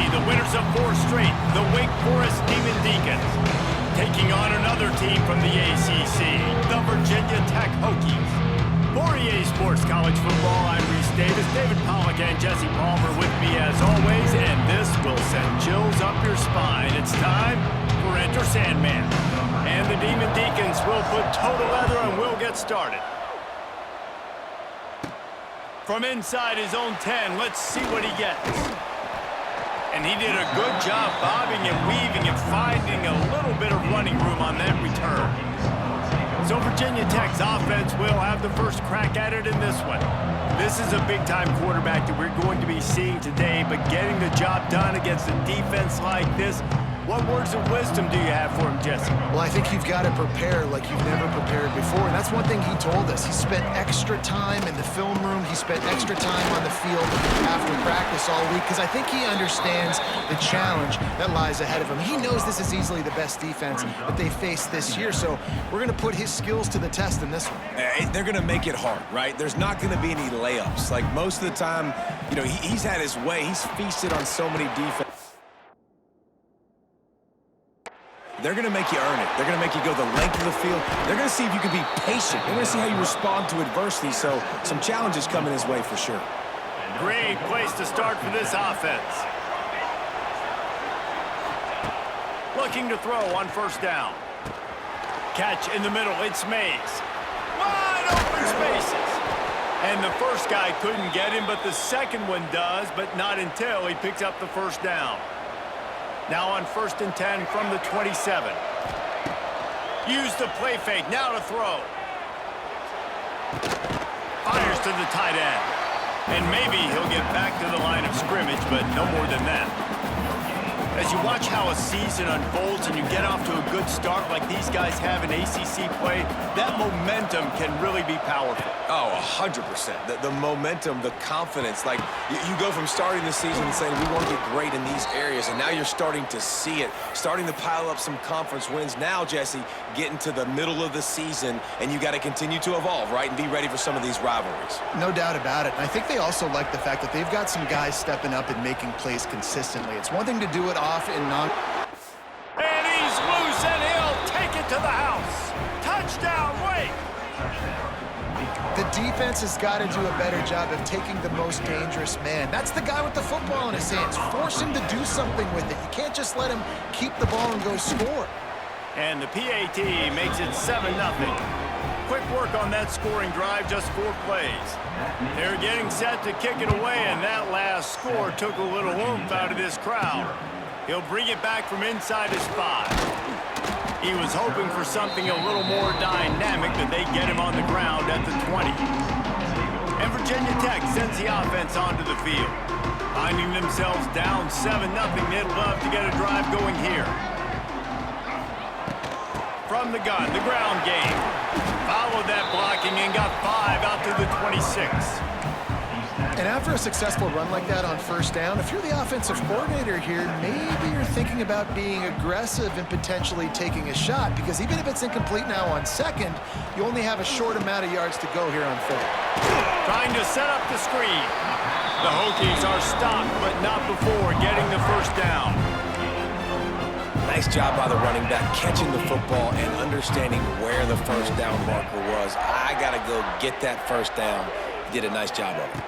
the winners of 4 straight, the Wake Forest Demon Deacons, taking on another team from the ACC, the Virginia Tech Hokies. For EA Sports College Football, I'm Reese Davis, David Pollack and Jesse Palmer with me as always, and this will send chills up your spine. It's time for Enter Sandman. And the Demon Deacons will put toe to leather and we'll get started. From inside his own 10, let's see what he gets. And he did a good job bobbing and weaving and finding a little bit of running room on that return. So Virginia Tech's offense will have the first crack at it in this one. This is a big-time quarterback that we're going to be seeing today, but getting the job done against a defense like this, what words of wisdom do you have for him, Jesse? Well, I think you've got to prepare like you've never prepared before, and that's one thing he told us. He spent extra time in the film room. He spent extra time on the field after practice all week because I think he understands the challenge that lies ahead of him. He knows this is easily the best defense that they face this year, so we're going to put his skills to the test in this one. They're going to make it hard, right? There's not going to be any layups. Like most of the time, you know, he's had his way. He's feasted on so many defense. They're going to make you earn it. They're going to make you go the length of the field. They're going to see if you can be patient. They're going to see how you respond to adversity. So some challenges coming his way for sure. Great place to start for this offense. Looking to throw on first down. Catch in the middle. It's Mays. Wide open spaces. And the first guy couldn't get him, but the second one does, but not until he picks up the first down. Now on 1st and 10 from the 27. Use the play fake, now to throw. Fires to the tight end. And maybe he'll get back to the line of scrimmage, but no more than that. As you watch how a season unfolds and you get off to a good start like these guys have in ACC play, that momentum can really be powerful. Oh, 100%. The momentum, the confidence. Like, you go from starting the season and saying, we want to get great in these areas, and now you're starting to see it, starting to pile up some conference wins. Now, Jesse, getting to the middle of the season, and you got to continue to evolve, right, and be ready for some of these rivalries. No doubt about it. I think they also like the fact that they've got some guys stepping up and making plays consistently. It's one thing to do it off and non. And he's loose, and he'll take it to the house. Touchdown, Wake! The defense has got to do a better job of taking the most dangerous man. That's the guy with the football in his hands. Force him to do something with it. You can't just let him keep the ball and go score. And the PAT makes it 7-0. Quick work on that scoring drive, just 4 plays. They're getting set to kick it away, and that last score took a little oomph out of this crowd. He'll bring it back from inside his 5. He was hoping for something a little more dynamic, but they get him on the ground at the 20. And Virginia Tech sends the offense onto the field. Finding themselves down 7-0, they'd love to get a drive going here. From the gun, the ground game. Followed that blocking and got 5 out to the 26. And after a successful run like that on first down, if you're the offensive coordinator here, maybe you're thinking about being aggressive and potentially taking a shot, because even if it's incomplete now on second, you only have a short amount of yards to go here on third. Trying to set up the screen. The Hokies are stopped, but not before getting the first down. Nice job by the running back, catching the football and understanding where the first down marker was. I got to go get that first down. He did a nice job of it.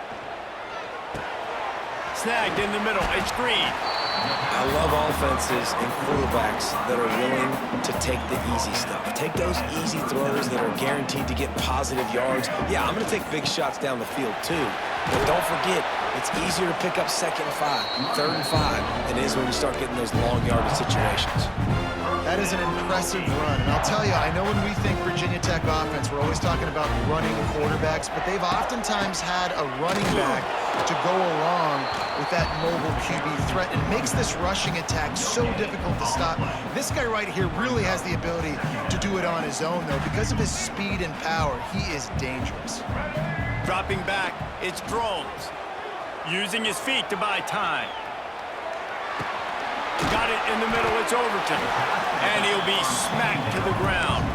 Snagged in the middle, it's Green. I love offenses and quarterbacks that are willing to take the easy stuff. Take those easy throws that are guaranteed to get positive yards. Yeah, I'm going to take big shots down the field too. But don't forget, it's easier to pick up 2nd and 5, 3rd and 5 than it is when you start getting those long yardage situations. That is an impressive run. And I'll tell you, I know when we think Virginia Tech offense, we're always talking about running quarterbacks, but they've oftentimes had a running back to go along with that mobile QB threat. It makes this rushing attack so difficult to stop. This guy right here really has the ability to do it on his own, though. Because of his speed and power, he is dangerous. Dropping back, it's Drones. Using his feet to buy time. Got it in the middle, it's Overton. And he'll be smacked to the ground.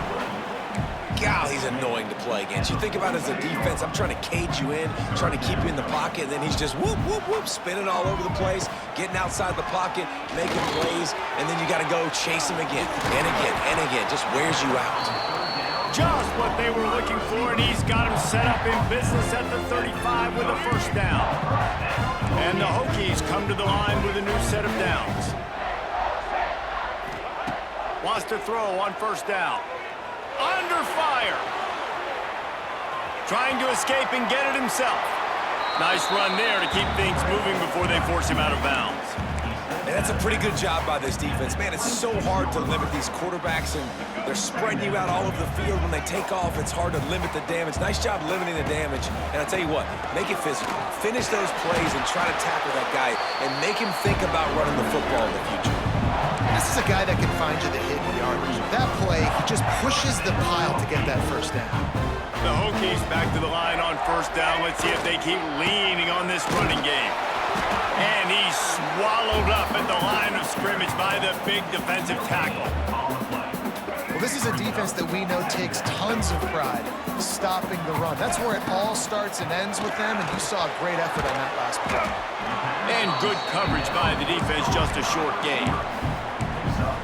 God, he's annoying to play against. You think about it as a defense, I'm trying to cage you in, trying to keep you in the pocket, and then he's just whoop, whoop, whoop, spinning all over the place, getting outside the pocket, making plays, and then you got to go chase him again, and again, and again. Just wears you out. Just what they were looking for, and he's got him set up in business at the 35 with a first down. And the Hokies come to the line with a new set of downs. Wants to throw on first down. Under fire. Trying to escape and get it himself. Nice run there to keep things moving before they force him out of bounds. And that's a pretty good job by this defense. Man, it's so hard to limit these quarterbacks, and they're spreading you out all over the field. When they take off, it's hard to limit the damage. Nice job limiting the damage. And I'll tell you what, make it physical. Finish those plays and try to tackle that guy and make him think about running the football in the future. This is a guy that can find you the hidden yardage. That play, he just pushes the pile to get that first down. The Hokies back to the line on first down. Let's see if they keep leaning on this running game. And he's swallowed up at the line of scrimmage by the big defensive tackle. Well, this is a defense that we know takes tons of pride stopping the run. That's where it all starts and ends with them, and you saw a great effort on that last play. And good coverage by the defense, just a short gain.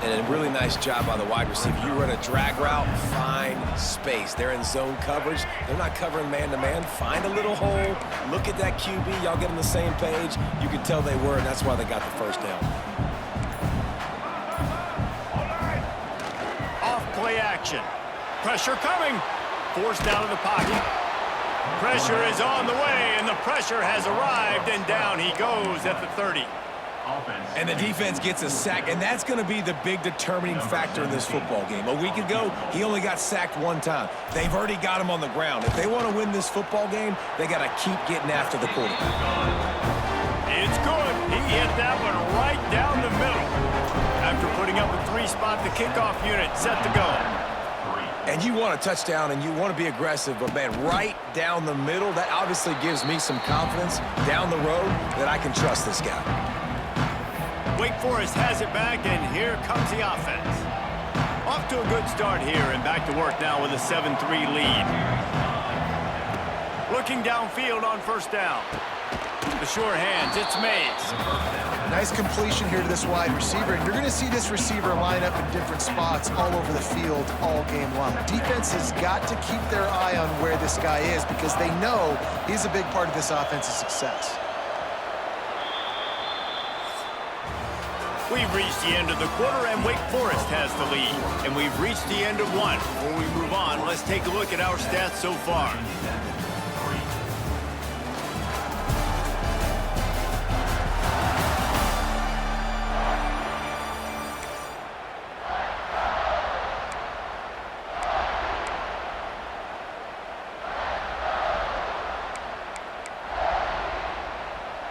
And a really nice job by the wide receiver. You run a drag route, find space. They're in zone coverage. They're not covering man-to-man. Find a little hole. Look at that QB. Y'all get on the same page. You can tell they were, and that's why they got the first down. Off play action. Pressure coming. Forced out of the pocket. Pressure is on the way, and the pressure has arrived, and down he goes at the 30. And the defense gets a sack, and that's going to be the big determining factor in this football game. A week ago, he only got sacked one time. They've already got him on the ground. If they want to win this football game, they got to keep getting after the quarterback. It's good. He hit that one right down the middle. After putting up a three-spot, the kickoff unit set to go. And you want a touchdown, and you want to be aggressive, but, man, right down the middle, that obviously gives me some confidence down the road that I can trust this guy. Wake Forest has it back, and here comes the offense. Off to a good start here, and back to work now with a 7-3 lead. Looking downfield on first down. The sure hands, it's Mays. Nice completion here to this wide receiver, and you're going to see this receiver line up in different spots all over the field all game long. Defense has got to keep their eye on where this guy is because they know he's a big part of this offense's success. We've reached the end of the quarter, and Wake Forest has the lead. And we've reached the end of one. Before we move on, let's take a look at our stats so far.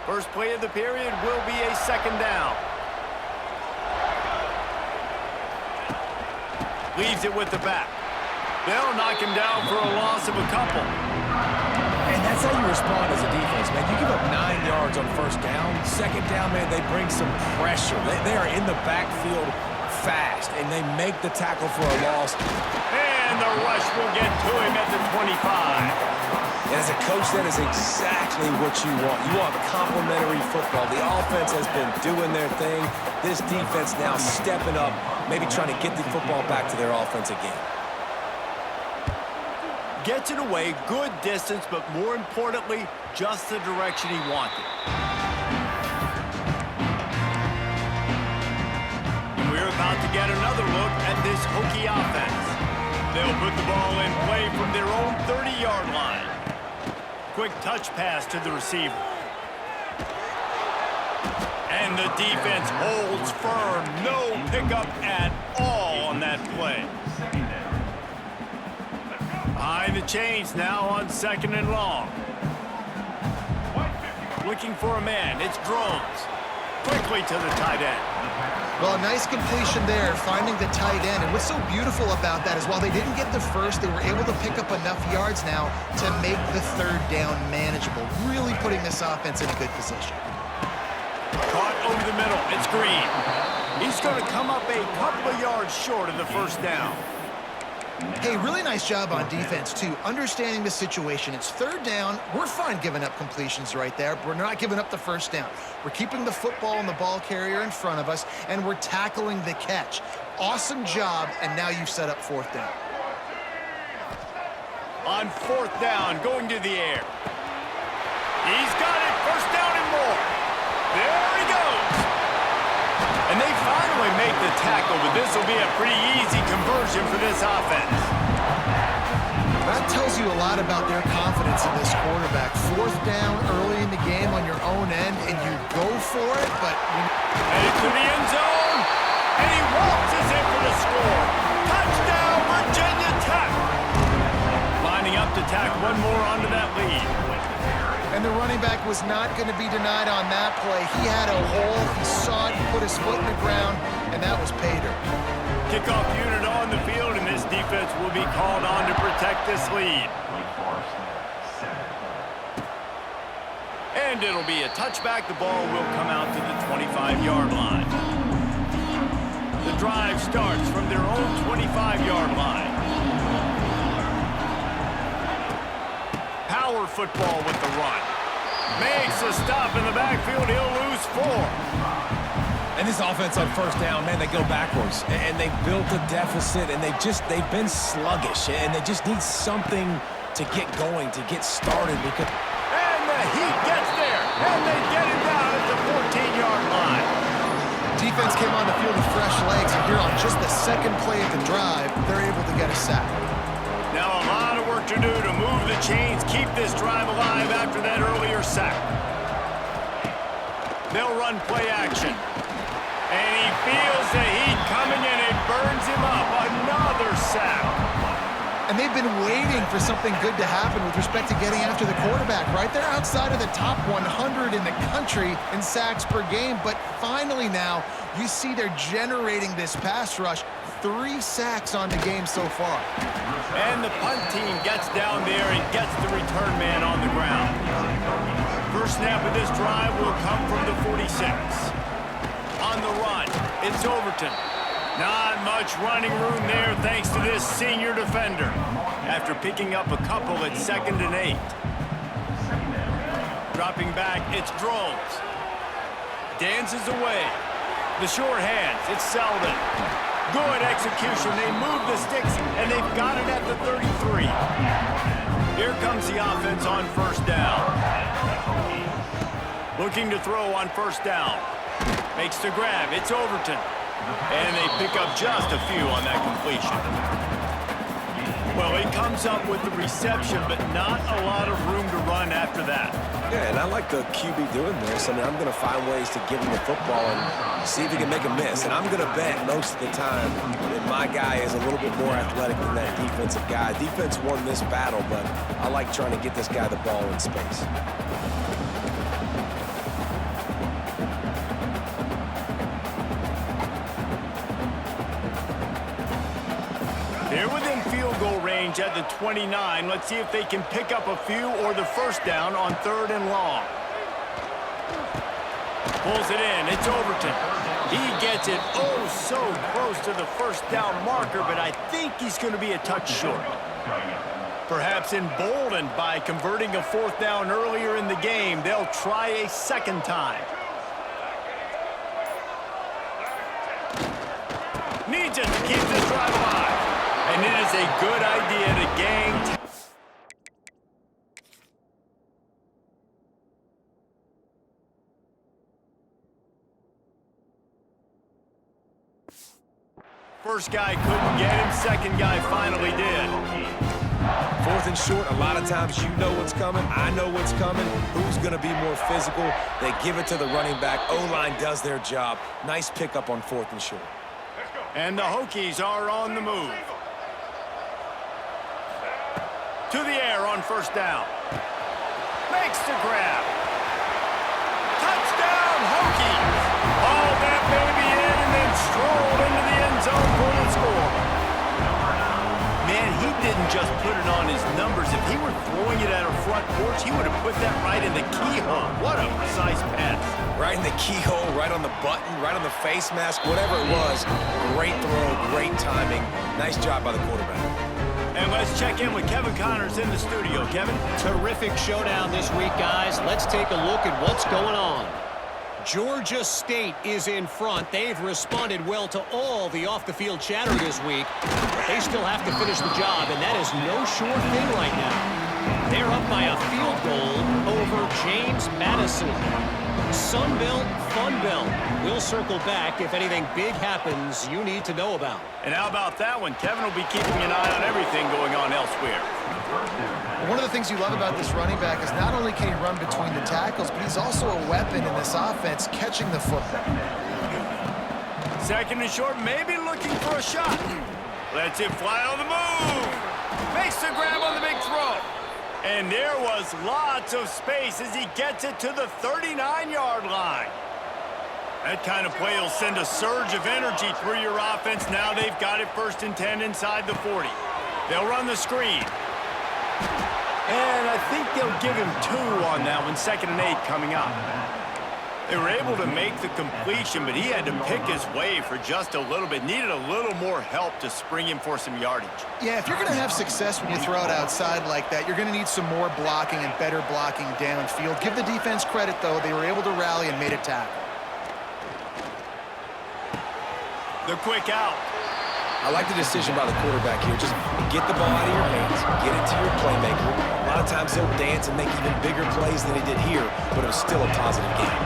First play of the period will be a second down. Leaves it with the back. They'll knock him down for a loss of a couple. And that's how you respond as a defense, man. You give up 9 yards on first down. Second down, man, they bring some pressure. They are in the backfield fast, and they make the tackle for a loss. And the rush will get to him at the 25. And as a coach, that is exactly what you want. You want complementary football. The offense has been doing their thing. This defense now stepping up, maybe trying to get the football back to their offense again. Gets it away, good distance, but more importantly, just the direction he wanted. And we're about to get another look at this Hokie offense. They'll put the ball in play from their own 30-yard line. Quick touch pass to the receiver. And the defense holds firm. No pickup at all on that play. Behind the chains now on second and long. Looking for a man. It's Drones. Quickly to the tight end. Well, a nice completion there, finding the tight end. And what's so beautiful about that is while they didn't get the first, they were able to pick up enough yards now to make the third down manageable, really putting this offense in a good position. Caught over the middle. It's Green. He's going to come up a couple of yards short of the first down. Hey, really nice job on defense, too. Understanding the situation. It's third down. We're fine giving up completions right there. We're not giving up the first down. We're keeping the football and the ball carrier in front of us, and we're tackling the catch. Awesome job, and now you've set up fourth down. On fourth down, going to the air. He's got it. First down and more. There he goes. And they finally make the tackle, but this will be a pretty easy conversion for this offense. That tells you a lot about their confidence in this quarterback. Fourth down early in the game on your own end, and you go for it, but... Headed to the end zone, and he waltzes in for the score. Touchdown, Virginia Tech. Lining up to tack one more onto that lead. And the running back was not going to be denied on that play. He had a hole, he saw it, he put his foot in the ground, and that was pay dirt. Kickoff unit on the field, and this defense will be called on to protect this lead. And it'll be a touchback. The ball will come out to the 25-yard line. The drive starts from their own 25-yard line. Power football with the run. Makes a stop in the backfield. He'll lose 4. And this offense on first down, man, they go backwards. And they built a deficit, and they've been sluggish. And they just need something to get going, to get started. Because and the heat gets there. And they get him down at the 14-yard line. Defense came on the field with fresh legs, and here on just the second play of the drive, they're able to get a sack. Now a lot of work to do to move the chains, keep this drive alive after that earlier sack. They'll run play action. And he feels the heat coming and it burns him up. Another sack. And they've been waiting for something good to happen with respect to getting after the quarterback, right? They're outside of the top 100 in the country in sacks per game, but finally now you see they're generating this pass rush. 3 sacks on the game so far. And the punt team gets down there and gets the return man on the ground. First snap of this drive will come from the 46. On the run, it's Overton. Not much running room there thanks to this senior defender. After picking up a couple at 2nd and 8. Dropping back, it's Drones. Dances away. The short hands, it's Selden. Good execution. They move the sticks, and they've got it at the 33. Here comes the offense on first down. Looking to throw on first down. Makes the grab. It's Overton. And they pick up just a few on that completion. Well, he comes up with the reception, but not a lot of room to run after that. yeah, and I like the QB doing this. I mean, I'm going to find ways to give him the football and see if he can make a miss. And I'm going to bet most of the time that my guy is a little bit more athletic than that defensive guy. Defense won this battle, but I like trying to get this guy the ball in space. They're within field goal range at the 29. Let's see if they can pick up a few or the first down on 3rd and long. Pulls it in. It's Overton. He gets it oh so close to the first down marker, but I think he's going to be a touch short. Perhaps emboldened by converting a 4th down earlier in the game, they'll try a second time. Needs it to keep this drive alive. And it is a good idea to gang. First guy couldn't get him, second guy finally did. 4th and short, a lot of times you know what's coming, I know what's coming. Who's going to be more physical? They give it to the running back. O-line does their job. Nice pickup on 4th and short. And the Hokies are on the move. To the air on first down. Makes the grab. Touchdown, Hokies! Hauled that baby in and then strolled into the end zone for the score. Man, he didn't just put it on his numbers. If he were throwing it at a front porch, he would have put that right in the keyhole. What a precise pass. Right in the keyhole, right on the button, right on the face mask, whatever it was. Great throw, great timing. Nice job by the quarterback. And let's check in with Kevin Connors in the studio. Kevin? Terrific showdown this week, guys. Let's take a look at what's going on. Georgia State is in front. They've responded well to all the off-the-field chatter this week. But they still have to finish the job, and that is no sure thing right now. They're up by a field goal over James Madison. Sun Belt, Fun Belt. We'll circle back if anything big happens you need to know about. And how about that one? Kevin will be keeping an eye on everything going on elsewhere. One of the things you love about this running back is not only can he run between the tackles, but he's also a weapon in this offense catching the football. Second and short, maybe looking for a shot. Lets it fly on the move. Makes the grab on the big throw. And there was lots of space as he gets it to the 39-yard line. That kind of play will send a surge of energy through your offense. Now they've got it 1st and 10 inside the 40. They'll run the screen. And I think they'll give him 2 on that one, 2nd and 8 coming up. They were able to make the completion, but he had to pick his way for just a little bit. Needed a little more help to spring him for some yardage. Yeah, if you're going to have success when you throw it outside like that, you're going to need some more blocking and better blocking downfield. Give the defense credit, though. They were able to rally and made a tackle. The quick out. I like the decision by the quarterback here. Just get the ball out of your hands, get it to your playmaker. A lot of times he'll dance and make even bigger plays than he did here, but it was still a positive game.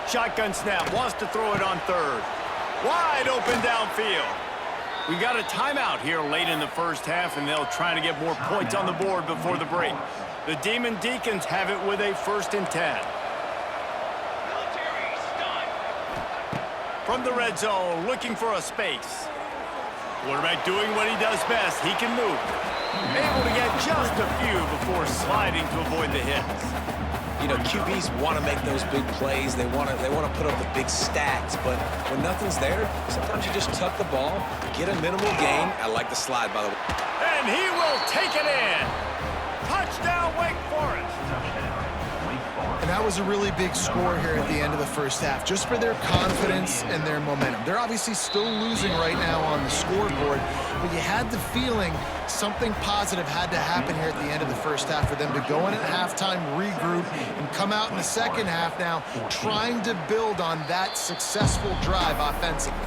Shotgun snap, wants to throw it on 3rd. Wide open downfield. We got a timeout here late in the first half, and they'll try to get more points on the board before the break. The Demon Deacons have it with a 1st and 10. From the red zone, looking for a space. Quarterback doing what he does best. He can move. Able to get just a few before sliding to avoid the hits. You know, QBs want to make those big plays. They want to put up the big stats. But when nothing's there, sometimes you just tuck the ball, get a minimal gain. I like the slide, by the way. And he will take it in. Touchdown, Wake Forest. And that was a really big score here at the end of the first half, just for their confidence and their momentum. They're obviously still losing right now on the scoreboard, but you had the feeling something positive had to happen here at the end of the first half for them to go in at halftime, regroup, and come out in the second half now trying to build on that successful drive offensively.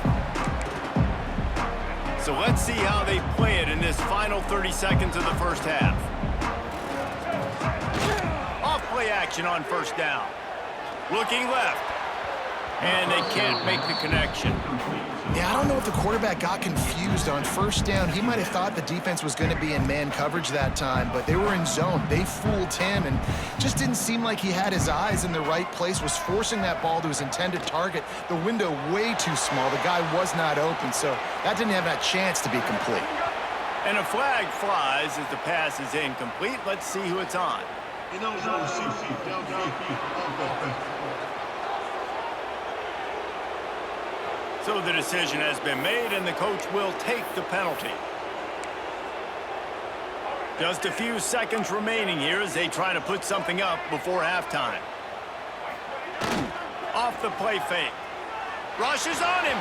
So let's see how they play it in this final 30 seconds of the first half. Play action on 1st down. Looking left. And they can't make the connection. Yeah, I don't know if the quarterback got confused on 1st down. He might have thought the defense was going to be in man coverage that time, but they were in zone. They fooled him and just didn't seem like he had his eyes in the right place, was forcing that ball to his intended target. The window way too small. The guy was not open, so that didn't have that chance to be complete. And a flag flies as the pass is incomplete. Let's see who it's on. So the decision has been made, and the coach will take the penalty. Just a few seconds remaining here as they try to put something up before halftime. Off the play fake. Rushes on him.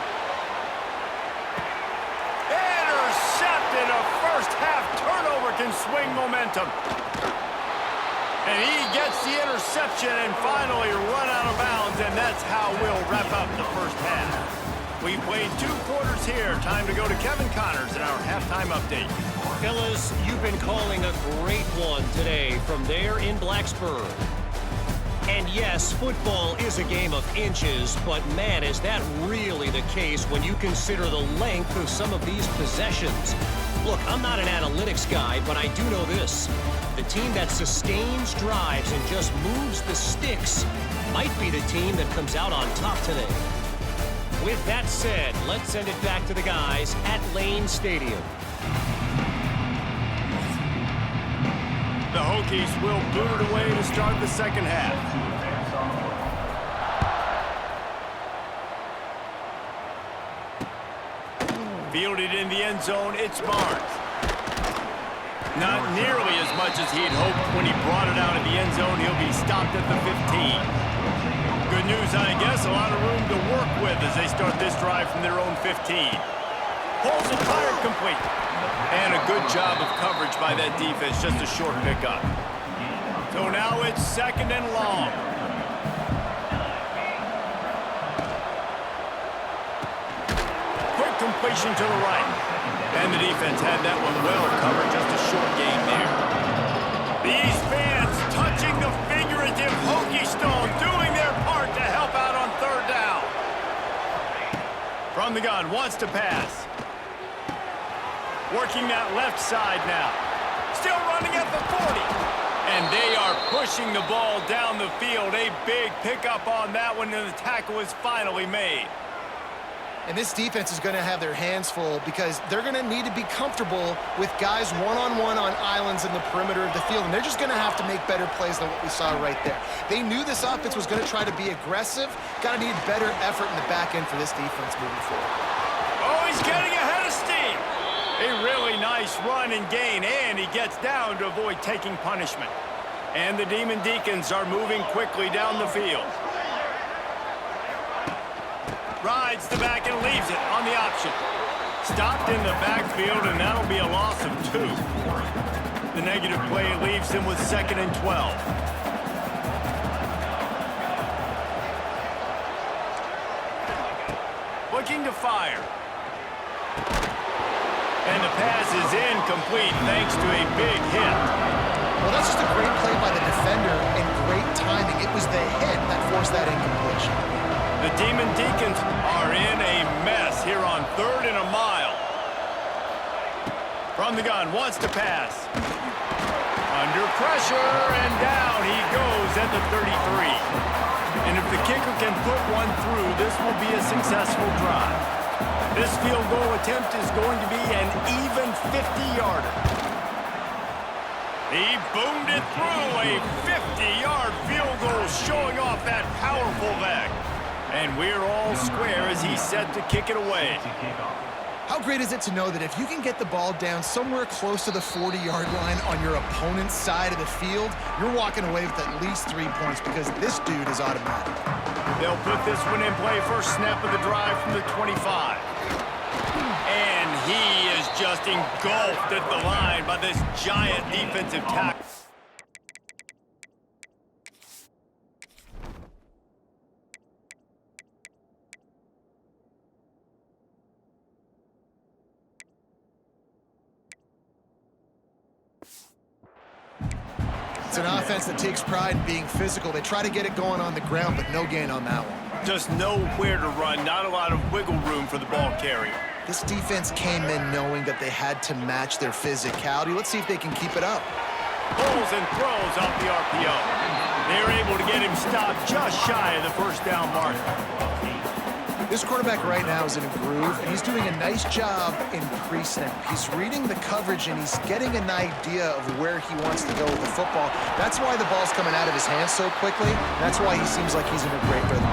Intercepted. A first half turnover can swing momentum. And he gets the interception and finally run out of bounds, and that's how we'll wrap up the first half. We've played 2 quarters here. Time to go to Kevin Connors in our halftime update. Fellas, you've been calling a great one today from there in Blacksburg. And yes, football is a game of inches, but man, is that really the case when you consider the length of some of these possessions. Look, I'm not an analytics guy, but I do know this. The team that sustains drives and just moves the sticks might be the team that comes out on top today. With that said, let's send it back to the guys at Lane Stadium. The Hokies will boot it away to start the second half. Fielded in the end zone, it's Barnes. Not nearly as much as he'd hoped when he brought it out of the end zone. He'll be stopped at the 15. Good news, I guess. A lot of room to work with as they start this drive from their own 15. Pulls it, fired complete. And a good job of coverage by that defense. Just a short pickup. So now it's 2nd and long. Quick completion to the right. And the defense had that one well covered. Just a short gain there. These fans touching the figurative hokey stone, doing their part to help out on 3rd down. From the gun, wants to pass. Working that left side now. Still running at the 40. And they are pushing the ball down the field. A big pickup on that one, and the tackle is finally made. And this defense is going to have their hands full because they're going to need to be comfortable with guys one-on-one on islands in the perimeter of the field. And they're just going to have to make better plays than what we saw right there. They knew this offense was going to try to be aggressive. Got to need better effort in the back end for this defense moving forward. Oh, he's getting ahead of steam. A really nice run and gain, and he gets down to avoid taking punishment. And the Demon Deacons are moving quickly down the field. Rides the back and leaves it on the option. Stopped in the backfield, and that'll be a loss of 2. The negative play leaves him with 2nd and 12. Looking to fire. And the pass is incomplete thanks to a big hit. Well, that's just a great play by the defender and great timing. It was the hit that forced that incompletion. The Demon Deacons are in a mess here on 3rd and a mile. From the gun, wants to pass. Under pressure, and down he goes at the 33. And if the kicker can put one through, this will be a successful drive. This field goal attempt is going to be an even 50-yarder. He boomed it through, a 50-yard field goal showing off that powerful leg. And we're all square as he's set to kick it away. How great is it to know that if you can get the ball down somewhere close to the 40-yard line on your opponent's side of the field, you're walking away with at least 3 points because this dude is automatic. They'll put this one in play, first snap of the drive from the 25. And he is just engulfed at the line by this giant defensive tackle. It's an offense that takes pride in being physical. They try to get it going on the ground, but no gain on that one. Just nowhere to run, not a lot of wiggle room for the ball carrier. This defense came in knowing that they had to match their physicality. Let's see if they can keep it up. Pulls and throws off the RPO. They're able to get him stopped just shy of the first down marker. This quarterback right now is in a groove, and he's doing a nice job in pre-snap. He's reading the coverage, and he's getting an idea of where he wants to go with the football. That's why the ball's coming out of his hands so quickly. That's why he seems like he's in a great rhythm.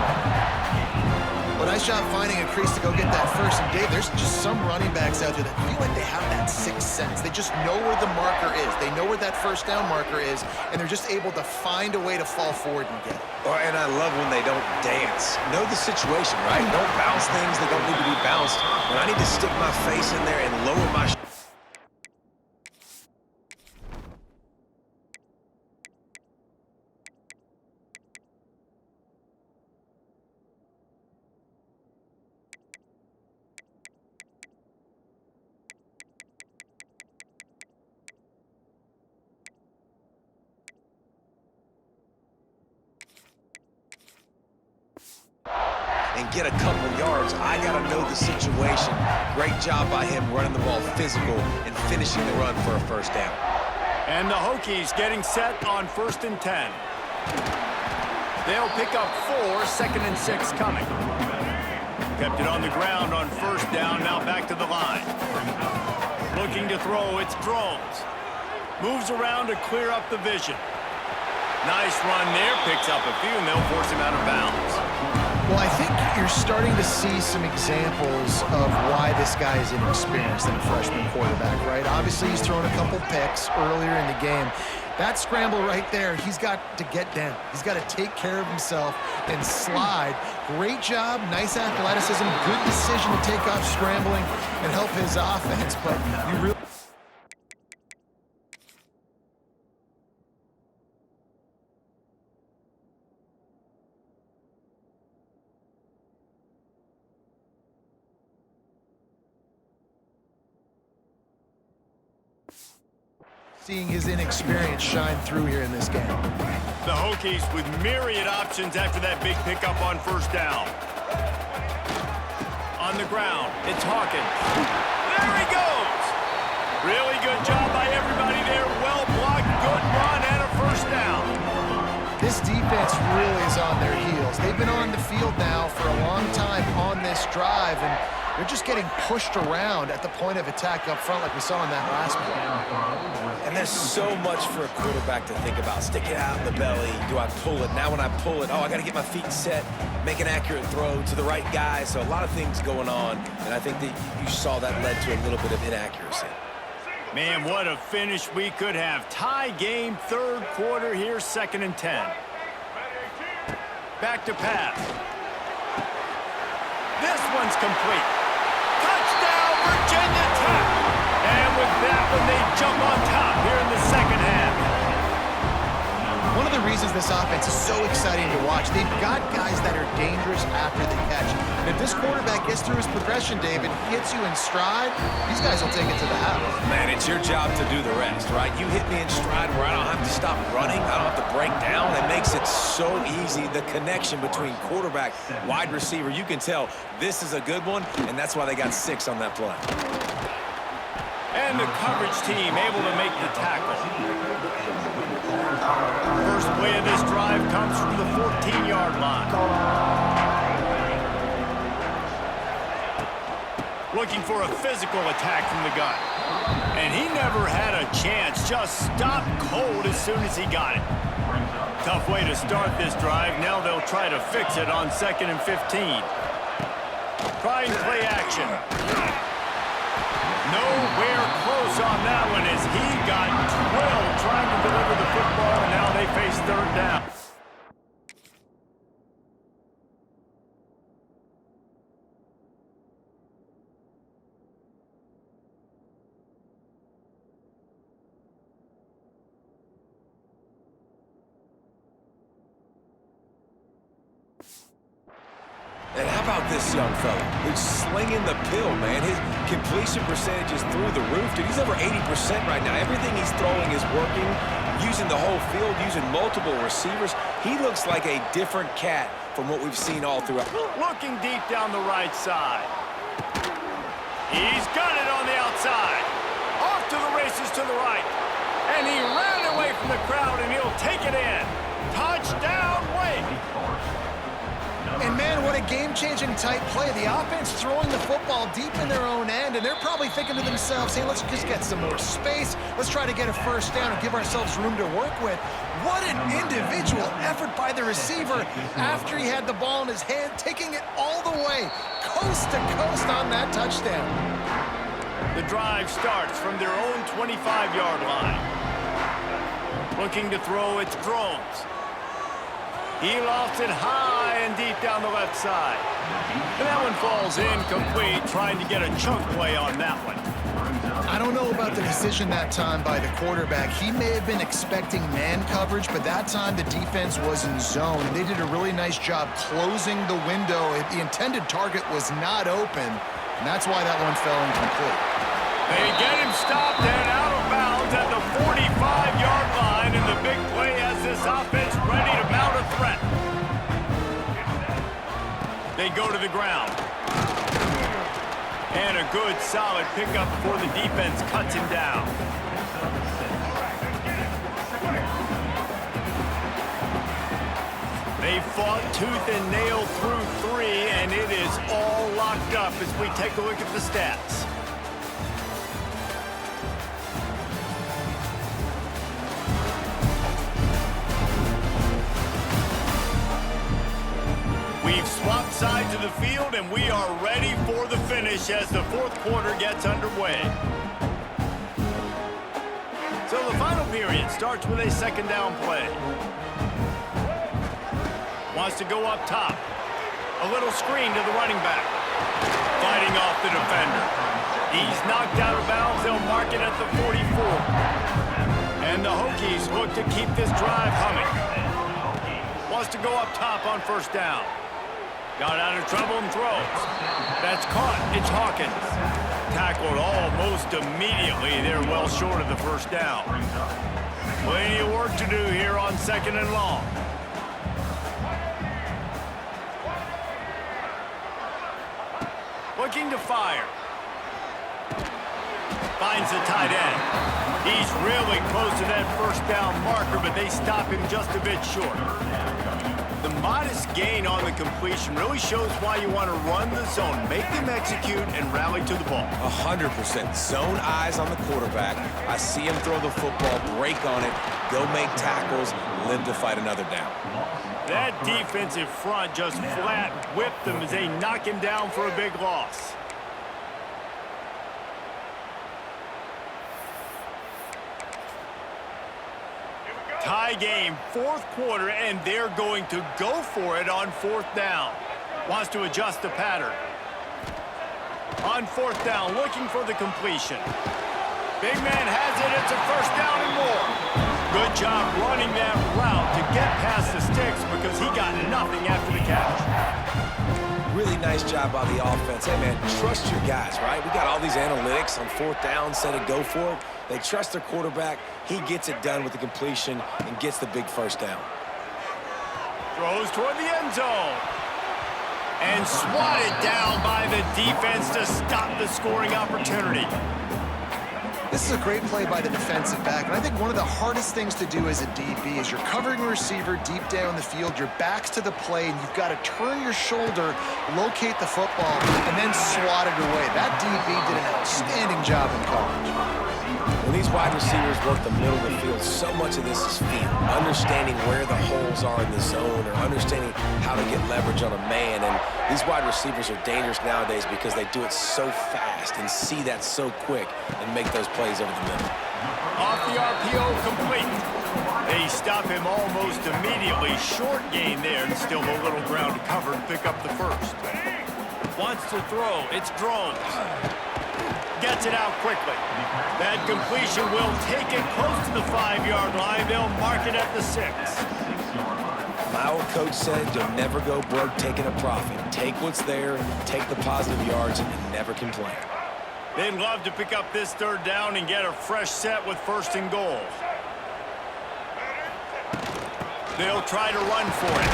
Well, nice job finding a crease to go get that first. And Dave, there's just some running backs out there that feel like they have that sixth sense. They just know where the marker is. They know where that first down marker is, and they're just able to find a way to fall forward and get it. Oh, and I love when they don't dance. Know the situation, right? Don't bounce things that don't need to be bounced. When I need to stick my face in there and lower my and get a couple yards, I got to know the situation. Great job by him running the ball physical and finishing the run for a first down. And the Hokies getting set on 1st and 10. They'll pick up 4, 2nd and 6 coming. Kept it on the ground on first down, now back to the line. Looking to throw, it's Drones. Moves around to clear up the vision. Nice run there, picks up a few, and they'll force him out of bounds. Well, I think you're starting to see some examples of why this guy is inexperienced than a freshman quarterback, right? Obviously, he's thrown a couple picks earlier in the game. That scramble right there, he's got to get down. He's got to take care of himself and slide. Great job, nice athleticism, good decision to take off scrambling and help his offense, but you really... seeing his inexperience shine through here in this game. The Hokies with myriad options after that big pickup on first down. On the ground, it's Hawkins. There he goes! Really good job by everybody there. Well blocked, good run, and a first down. This defense really is on their heels. They've been on the field now for a long time on this drive, and they're just getting pushed around at the point of attack up front like we saw in that last play. And there's so much for a quarterback to think about. Stick it out in the belly. Do I pull it? Now when I pull it, oh, I got to get my feet set, make an accurate throw to the right guy. So a lot of things going on, and I think that you saw that led to a little bit of inaccuracy. Man, what a finish we could have. Tie game, third quarter here, 2nd and 10. Back to pass. This one's complete. Touchdown, Virginia Tech! And with that one, they jump on top here in the second half. One of the reasons this offense is so exciting to watch, they've got guys that are dangerous after the catch. And if this quarterback gets through his progression, David, hits you in stride, these guys will take it to the house. Man, it's your job to do the rest, right? You hit me in stride where I don't have to stop running. I don't have to break down. It makes it so easy. The connection between quarterback, wide receiver, you can tell this is a good one, and that's why they got 6 on that play. And the coverage team able to make the tackle. First play of this drive comes from the 14-yard line. Looking for a physical attack from the gun. And he never had a chance, just stopped cold as soon as he got it. Tough way to start this drive. Now they'll try to fix it on 2nd and 15. Trying play action. Nowhere close on that one as he got drilled trying to deliver the football, and now they face 3rd down. And how about this young fella who's slinging the pill, man? His completion percentage is through the roof. Dude, he's over 80% right now. Everything he's throwing is working, using the whole field, using multiple receivers. He looks like a different cat from what we've seen all throughout. Looking deep down the right side. He's got it on the outside. Off to the races to the right. And he ran away from the crowd, and he'll take it in. Touchdown, Wake. And man, what a game-changing type play. The offense throwing the football deep in their own end, and they're probably thinking to themselves, hey, let's just get some more space. Let's try to get a first down and give ourselves room to work with. What an individual effort by the receiver after he had the ball in his hand, taking it all the way, coast to coast on that touchdown. The drive starts from their own 25-yard line. Looking to throw, it's Drones. He lofts it high and deep down the left side. And that one falls incomplete, trying to get a chunk play on that one. I don't know about the decision that time by the quarterback. He may have been expecting man coverage, but that time the defense was in zone. They did a really nice job closing the window. The intended target was not open, and that's why that one fell incomplete. They get him stopped and out of bounds at the 45-yard line, and the big play has this offense ready to mount a threat. They go to the ground. And a good, solid pickup before the defense cuts him down. They fought tooth and nail through 3, and it is all locked up as we take a look at the stats. We've swapped sides of the field, and we are ready for the finish as the fourth quarter gets underway. So the final period starts with a second down play. Wants to go up top. A little screen to the running back. Fighting off the defender. He's knocked out of bounds. They'll mark it at the 44. And the Hokies look to keep this drive humming. Wants to go up top on first down. Got out of trouble and throws. That's caught. It's Hawkins. Tackled almost immediately. They're well short of the first down. Plenty of work to do here on second and long. Looking to fire. Finds the tight end. He's really close to that first down marker, but they stop him just a bit short. The modest gain on the completion really shows why you want to run the zone, make them execute, and rally to the ball. 100%. Zone eyes on the quarterback. I see him throw the football, break on it, go make tackles, live to fight another down. That defensive front just flat whipped them as they knock him down for a big loss. Tie game, fourth quarter, and they're going to go for it on fourth down. Wants to adjust the pattern. On fourth down, looking for the completion. Big man has it. It's a first down and more. Good job running that route to get past the sticks because he got nothing after the catch. Really nice job by the offense. Hey, man, trust your guys, right? We got all these analytics on fourth down, set it, go for it. They trust their quarterback. He gets it done with the completion and gets the big first down. Throws toward the end zone. And swatted down by the defense to stop the scoring opportunity. This is a great play by the defensive back, and I think one of the hardest things to do as a DB is you're covering a receiver deep down the field, your back's to the play, and you've got to turn your shoulder, locate the football, and then swat it away. That DB did an outstanding job in college. When these wide receivers work the middle of the field, so much of this is feel. Understanding where the holes are in the zone or understanding how to get leverage on a man. And these wide receivers are dangerous nowadays because they do it so fast and see that so quick and make those plays over the middle. Off the RPO, complete. They stop him almost immediately. Short gain there and still a little ground to cover and pick up the first. Wants to throw. It's Drones. Gets it out quickly. That completion will take it close to the 5-yard line. They'll mark it at the 6. My old coach said you'll never go broke taking a profit. Take what's there, take the positive yards, and never complain. They'd love to pick up this third down and get a fresh set with first and goal. They'll try to run for it.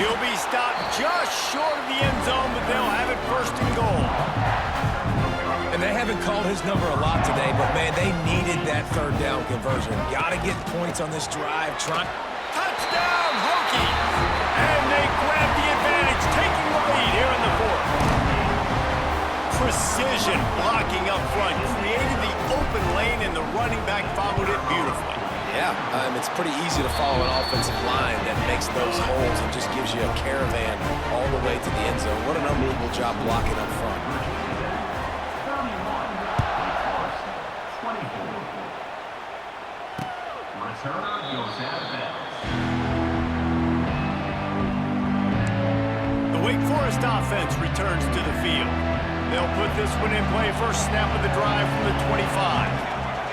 He'll be stopped just short of the end zone, but they'll have it first and goal. And they haven't called his number a lot today, but, man, they needed that third down conversion. Got to get points on this drive. Touchdown, Hokies! And they grab the advantage, taking the lead here in the fourth. Precision blocking up front created the open lane, and the running back followed it beautifully. Yeah, it's pretty easy to follow an offensive line that makes those holes and just gives you a caravan all the way to the end zone. What an unbelievable job blocking up front. The Wake Forest offense returns to the field. They'll put this one in play. First snap of the drive from the 25.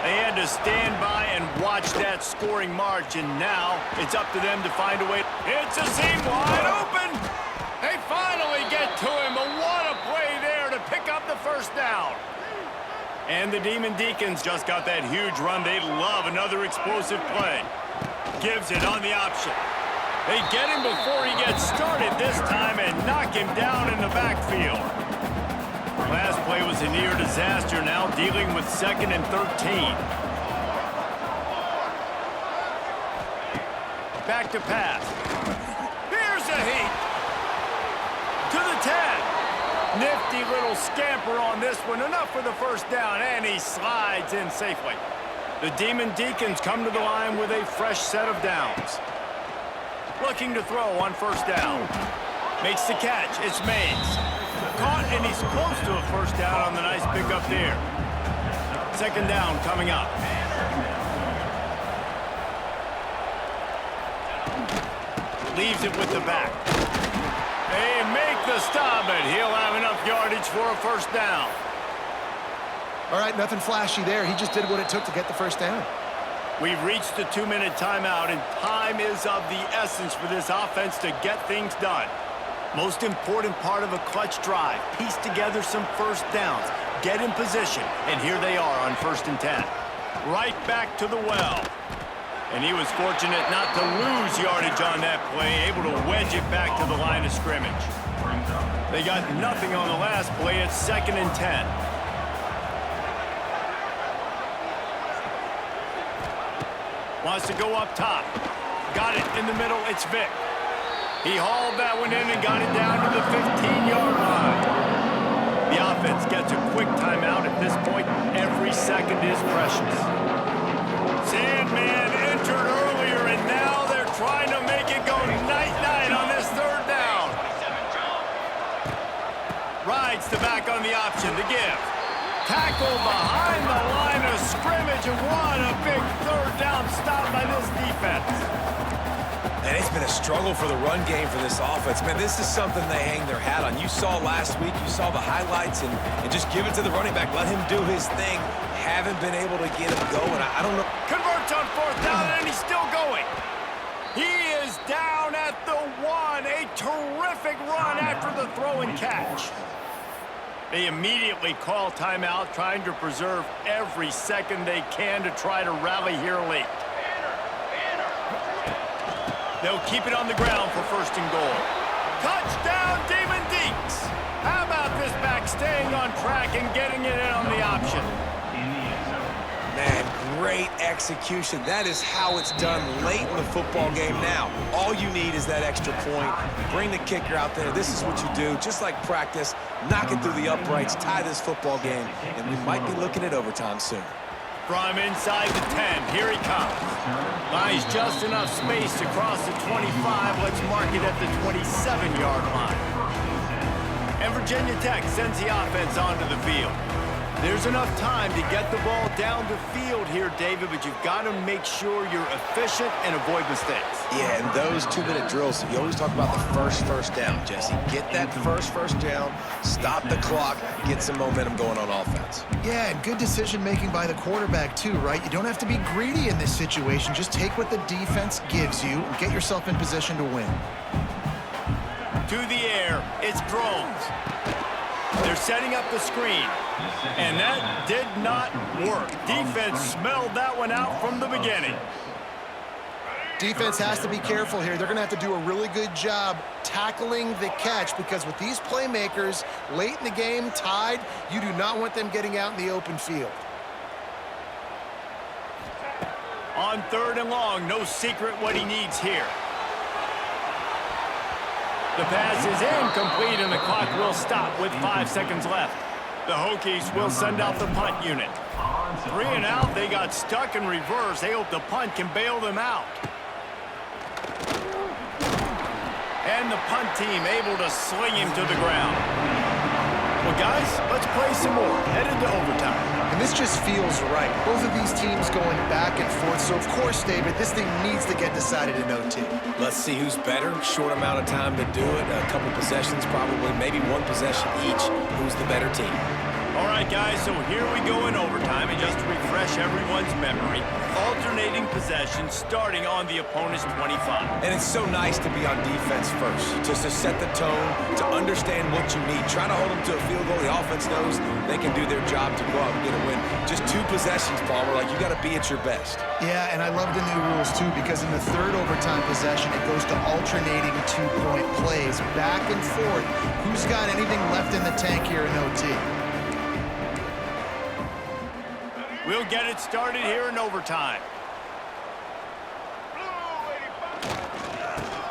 They had to stand by and watch that scoring march, and now it's up to them to find a way. It's a seam wide open. They finally get to him, but what a play there to pick up the first down. And the Demon Deacons just got that huge run. They love another explosive play. Gives it on the option. They get him before he gets started this time and knock him down in the backfield. Last play was a near disaster, now dealing with 2nd and 13. Back to pass. Here's a heat. To the 10. Nifty little scamper on this one. Enough for the first down, and he slides in safely. The Demon Deacons come to the line with a fresh set of downs. Looking to throw on first down. Makes the catch. It's Mays. Caught, and he's close to a first down on the nice pickup there. Second down coming up. Leaves it with the back. They make the stop, but he'll have enough yardage for a first down. All right, nothing flashy there. He just did what it took to get the first down. We've reached the 2-minute timeout, and time is of the essence for this offense to get things done. Most important part of a clutch drive, piece together some first downs, get in position, and here they are on 1st and 10. Right back to the well. And he was fortunate not to lose yardage on that play, able to wedge it back to the line of scrimmage. They got nothing on the last play. It's 2nd and 10. Wants to go up top. Got it in the middle. It's Vic. He hauled that one in and got it down to the 15-yard line. The offense gets a quick timeout. At this point, every second is precious. Sandman entered earlier, and now they're trying to make it go night-night on this 3rd down. Rides to back on the option to give. Tackle behind the line of scrimmage, and what a big 3rd down stop by this defense. And it's been a struggle for the run game for this offense. Man, this is something they hang their hat on. You saw last week, you saw the highlights, and just give it to the running back. Let him do his thing. Haven't been able to get him going. I don't know. Converts on 4th down, and he's still going. He is down at the 1. A terrific run after the throw and catch. They immediately call timeout, trying to preserve every second they can to try to rally here late. They'll keep it on the ground for 1st and goal. Touchdown, Damon Deeks. How about this back staying on track and getting it in on the option? Man, great execution. That is how it's done late in the football game now. All you need is that extra point. Bring the kicker out there. This is what you do. Just like practice, knock it through the uprights, tie this football game, and we might be looking at overtime soon. From inside the 10, here he comes. Buys just enough space to cross the 25. Let's mark it at the 27-yard line. And Virginia Tech sends the offense onto the field. There's enough time to get the ball down the field here, David, but you've got to make sure you're efficient and avoid mistakes. Yeah, and those 2-minute drills, you always talk about the first down, Jesse. Get that first down, stop the clock, get some momentum going on offense. Yeah, and good decision-making by the quarterback, too, right? You don't have to be greedy in this situation. Just take what the defense gives you and get yourself in position to win. To the air, it's Drones. They're setting up the screen, and that did not work. Defense smelled that one out from the beginning. Defense has to be careful here. They're going to have to do a really good job tackling the catch, because with these playmakers late in the game, tied, you do not want them getting out in the open field. On 3rd and long, no secret what he needs here. The pass is incomplete, and the clock will stop with 5 seconds left. The Hokies will send out the punt unit. 3 and out, they got stuck in reverse. They hope the punt can bail them out. And the punt team able to sling him to the ground. Well, guys, let's play some more. Headed to overtime. And this just feels right. Both of these teams going back and forth. So, of course, David, this thing needs to get decided in OT. Let's see who's better. Short amount of time to do it. A couple possessions probably, maybe one possession each. Who's the better team? All right, guys, so here we go in overtime, and just to refresh everyone's memory, alternating possessions starting on the opponent's 25. And it's so nice to be on defense first, just to set the tone, to understand what you need. Try to hold them to a field goal. The offense knows they can do their job to go out and get a win. Just 2 possessions, Palmer, like you got to be at your best. Yeah, and I love the new rules, too, because in the 3rd overtime possession, it goes to alternating 2-point plays, back and forth. Who's got anything left in the tank here in OT? We'll get it started here in overtime.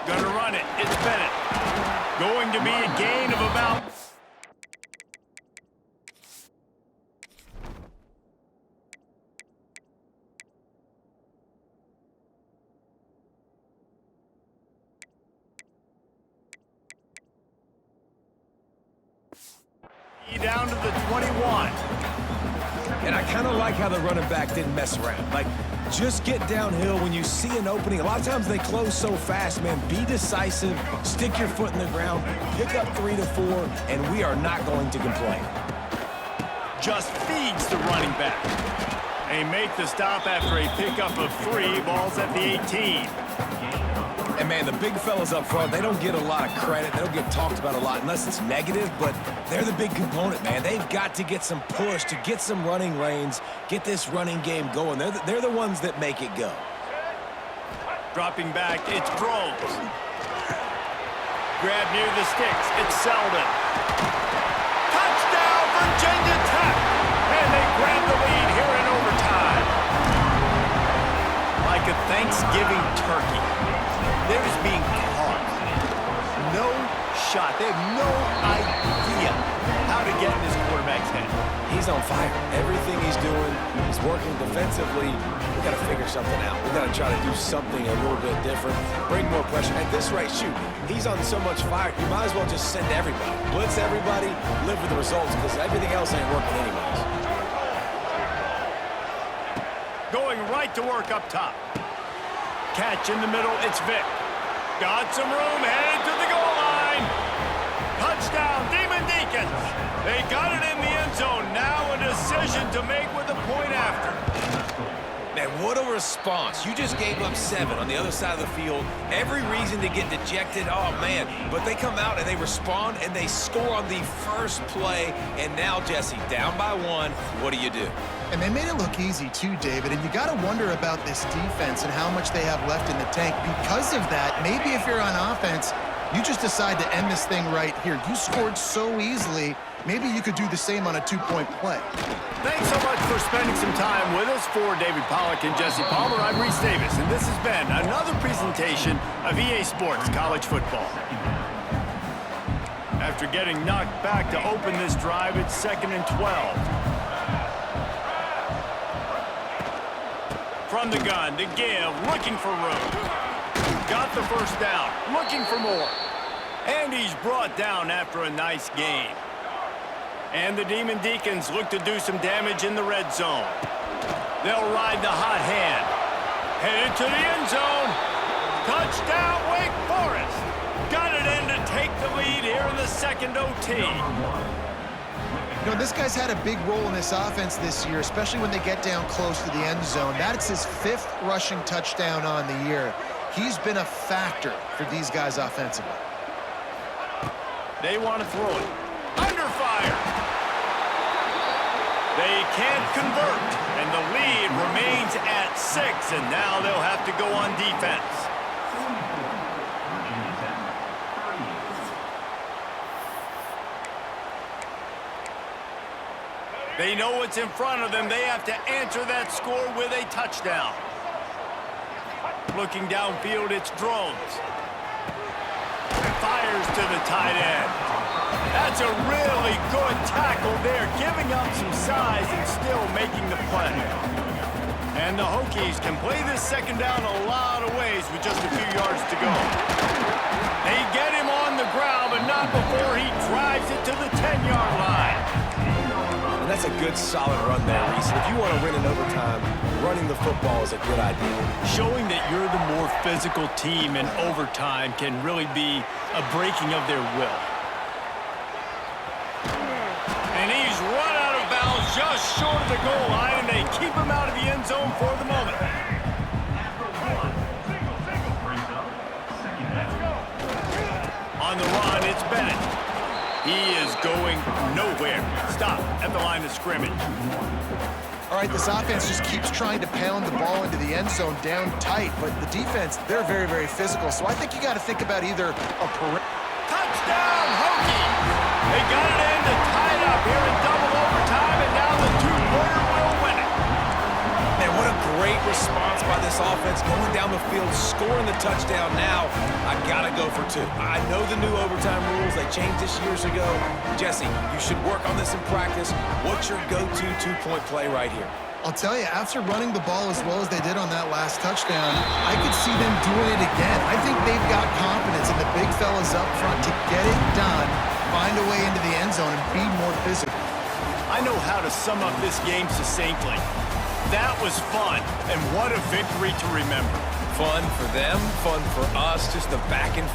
Gonna run it. It's Bennett. Going to be a gain of about... Down to the 21. And I kind of like how the running back didn't mess around. Like, just get downhill when you see an opening. A lot of times they close so fast, man. Be decisive, stick your foot in the ground, pick up 3 to 4, and we are not going to complain. Just feeds the running back. They make the stop after a pickup of 3. Ball's at the 18. And, man, the big fellas up front, they don't get a lot of credit. They don't get talked about a lot unless it's negative, but they're the big component, man. They've got to get some push, to get some running lanes, get this running game going. They're the ones that make it go. Dropping back, it's Groves. Grab near the sticks, it's Selden. Touchdown, Virginia Tech! And they grab the lead here in overtime. Like a Thanksgiving turkey. They're just being caught. No shot. They have no idea how to get in this quarterback's head. He's on fire. Everything he's doing, he's working defensively. We got to figure something out. We got to try to do something a little bit different, bring more pressure. At this rate, shoot, he's on so much fire, you might as well just send everybody. Blitz everybody, live with the results, because everything else ain't working anyways. Going right to work up top. Catch in the middle, it's Vic. Got some room, headed to the goal line. Touchdown, Demon Deacons. They got it in the end zone. Now a decision to make with a point after. Man, what a response. You just gave up 7 on the other side of the field. Every reason to get dejected, oh, man. But they come out and they respond and they score on the first play. And now, Jesse, down by 1, what do you do? And they made it look easy too, David, and you got to wonder about this defense and how much they have left in the tank. Because of that, maybe if you're on offense, you just decide to end this thing right here. You scored so easily, maybe you could do the same on a 2-point play. Thanks so much for spending some time with us. For David Pollack and Jesse Palmer, I'm Reese Davis, and this has been another presentation of EA Sports College Football. After getting knocked back to open this drive, it's 2nd and 12. From the gun to give, looking for room. Got the first down, looking for more. And he's brought down after a nice gain. And the Demon Deacons look to do some damage in the red zone. They'll ride the hot hand. Headed to the end zone. Touchdown, Wake Forest. Got it in to take the lead here in the second OT. You know, this guy's had a big role in this offense this year, especially when they get down close to the end zone. That's his 5th rushing touchdown on the year. He's been a factor for these guys offensively. They want to throw it. Under fire. They can't convert, and the lead remains at 6, and now they'll have to go on defense. They know what's in front of them. They have to answer that score with a touchdown. Looking downfield, it's Drones. Fires to the tight end. That's a really good tackle there, giving up some size and still making the play. And the Hokies can play this second down a lot of ways with just a few yards to go. They get him on the ground, but not before he drives it to the 10-yard line. And that's a good, solid run there, Reese. If you want to win in overtime, running the football is a good idea. Showing that you're the more physical team in overtime can really be a breaking of their will. And he's run out of bounds just short of the goal line, and they keep him out of the end zone for the moment. On the run, it's Bennett. He is going nowhere. Stop at the line of scrimmage. All right, this offense just keeps trying to pound the ball into the end zone down tight, but the defense, they're very, very physical. So I think you got to think about either a touchdown, Hokies! They got it in to tie it up here in double overtime, and now the 2-pointer will win it. Man, what a great response by this offense, going down the field, scoring the touchdown. Now, I gotta go for 2. I know the new overtime rules, they changed this years ago. Jesse, you should work on this in practice. What's your go-to 2-point play right here? I'll tell you, after running the ball as well as they did on that last touchdown, I could see them doing it again. I think they've got confidence in the big fellas up front to get it done, find a way into the end zone and be more physical. I know how to sum up this game succinctly. That was fun, and what a victory to remember. Fun for them, fun for us, just the back and